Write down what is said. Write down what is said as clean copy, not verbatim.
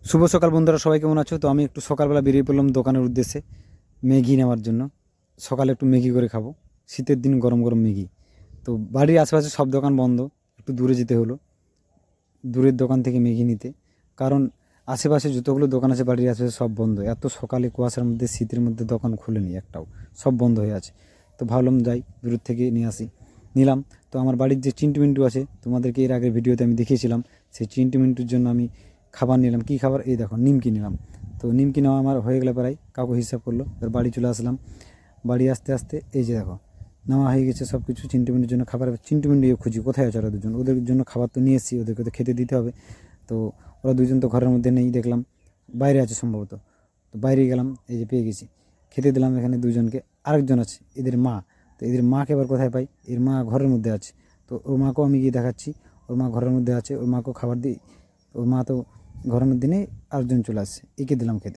শুভ সকাল বন্ধুরা, সবাই কেমন আছো? তো আমি একটু সকালবেলা বেরিয়ে পড়লাম দোকানের উদ্দেশ্যে ম্যাগি নেওয়ার জন্য। সকালে একটু ম্যাগি করে খাবো, শীতের দিন গরম গরম ম্যাগি। তো বাড়ির আশেপাশে সব দোকান বন্ধ, একটু দূরে যেতে হলো দূরের দোকান থেকে ম্যাগি নিতে। কারণ আশেপাশে যতগুলো দোকান আছে বাড়ির আশেপাশে সব বন্ধ, এত সকালে কুয়াশার মধ্যে শীতের মধ্যে দোকান খুলেনি একটাও, সব বন্ধ হয়ে আছে। তো ভাবলাম যাই দূরের থেকে নিয়ে আসি, নিলাম। তো আমার বাড়ির যে চিন্টু মিন্টু আছে, তোমাদেরকে এর আগের ভিডিওতে আমি দেখিয়েছিলাম, সেই চিন্টু মিন্টুর জন্য আমি খাবার নিলাম। কী খাবার? এই দেখো, নিমকি নিলাম। তো নিমকি নেওয়া আমার হয়ে গেলে প্রায়, কাকু হিসাব করলো। এবার বাড়ি চলে আসলাম। বাড়ি আসতে আসতে এই যে দেখো, নেওয়া হয়ে গেছে সব কিছু। চিন্টু মিন্টুর জন্য খাবার, চিন্টু মিন্টু খুঁজি কোথায় আছে ওরা দুজন, ওদের জন্য খাবার তো নিয়ে এসেছি, ওদেরকে তো খেতে দিতে হবে। তো ওরা দুজন তো ঘরের মধ্যে নেই, দেখলাম বাইরে আছে সম্ভবত। তো বাইরে গেলাম, এই যে পেয়ে গেছি, খেতে দিলাম এখানে দুজনকে। আরেকজন আছে এদের মা, তো এদের মাকে এবার কোথায় পাই? এর মা ঘরের মধ্যে আছে। তো ওর মাকেও আমি গিয়ে দেখাচ্ছি, ওর মা ঘরের মধ্যে আছে, ওর মাকেও খাবার দিই। ওর মা তো ঘরের মধ্যে নেই, আরেকজন চলে আসছে, একে দিলাম খেতে।